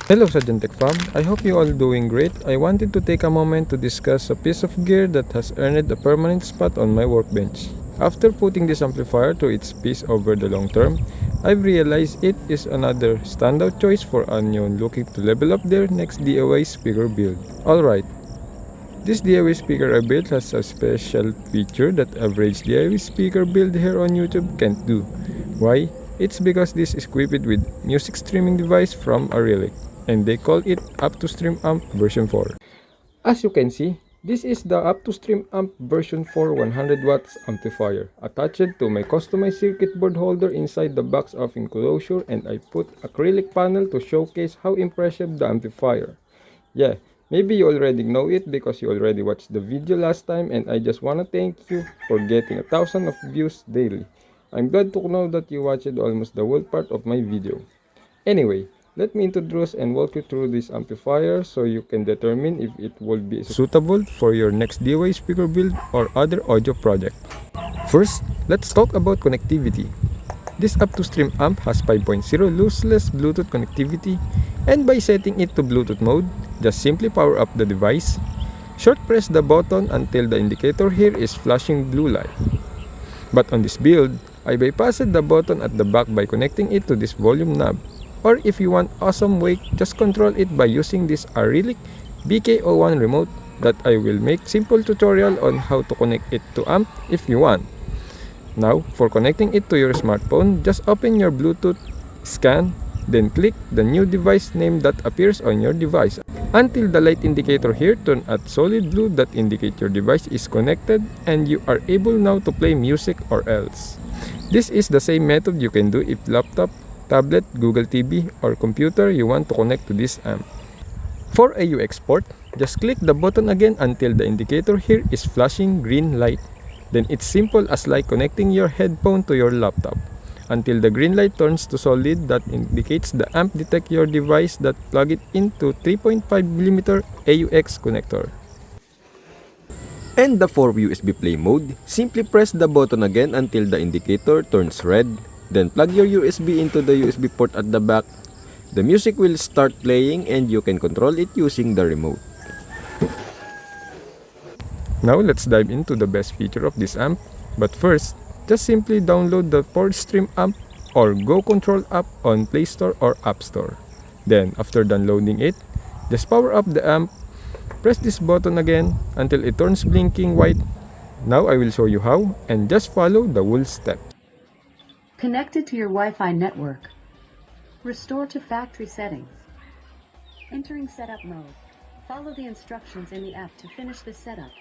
Hello SeganTech fam, I hope you all doing great. I wanted to take a moment to discuss a piece of gear that has earned a permanent spot on my workbench. After putting this amplifier to its piece over the long term, I've realized it is another standout choice for anyone looking to level up their next DIY speaker build. Alright, this DIY speaker I built has a special feature that average DIY speaker build here on YouTube can't do. Why? It's because this is equipped with music streaming device from Arylic, and they call it Up2Stream Amp version 4. As you can see, this is the Up2Stream Amp version 4 100 watts amplifier attached to my customized circuit board holder inside the box of enclosure, and I put acrylic panel to showcase how impressive the amplifier. Yeah, maybe you already know it because you already watched the video last time, and I just wanna thank you for getting 1,000 of views daily. I'm glad to know that you watched almost the whole part of my video. Anyway, let me introduce and walk you through this amplifier so you can determine if it will be suitable for your next DIY speaker build or other audio project. First, let's talk about connectivity. This Up2Stream amp has 5.0 lossless Bluetooth connectivity, and by setting it to Bluetooth mode, just simply power up the device. Short press the button until the indicator here is flashing blue light. But on this build, I bypassed the button at the back by connecting it to this volume knob. Or if you want awesome way, just control it by using this Arylic BK01 remote that I will make simple tutorial on how to connect it to amp if you want. Now, for connecting it to your smartphone, just open your Bluetooth, scan, then click the new device name that appears on your device until the light indicator here turns at solid blue that indicate your device is connected and you are able now to play music or else. This is the same method you can do if laptop, tablet, Google TV, or computer you want to connect to this amp. For AUX port, just click the button again until the indicator here is flashing green light. Then it's simple as like connecting your headphone to your laptop until the green light turns to solid that indicates the amp detect your device that plug it into 3.5mm AUX connector. And the for USB play mode, simply press the button again until the indicator turns red. Then plug your USB into the USB port at the back. The music will start playing and you can control it using the remote. Now let's dive into the best feature of this amp. But first, just simply download the ForStream amp or Go Control app on Play Store or App Store. Then after downloading it, just power up the amp. Press this button again until it turns blinking white. Now I will show you how, and just follow the whole step. Connected to your Wi-Fi network. Restore to factory settings. Entering setup mode. Follow the instructions in the app to finish the setup.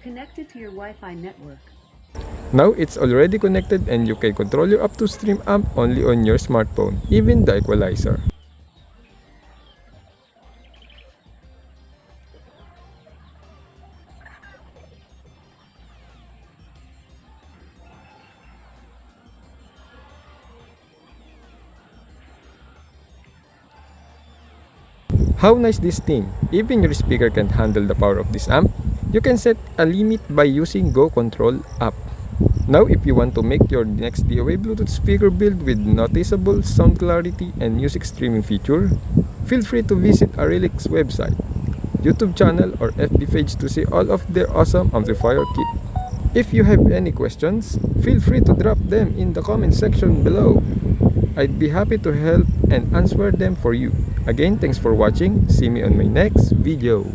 Connected to your Wi-Fi network. Now it's already connected and you can control your Up2Stream amp only on your smartphone, even the equalizer. How nice this thing! Even your speaker can't handle the power of this amp. You can set a limit by using Go Control app. Now if you want to make your next DIY Bluetooth speaker build with noticeable sound clarity and music streaming feature, feel free to visit Arylic's website, YouTube channel or FB page to see all of their awesome amplifier kit. If you have any questions, feel free to drop them in the comment section below. I'd be happy to help and answer them for you. Again, thanks for watching. See me on my next video.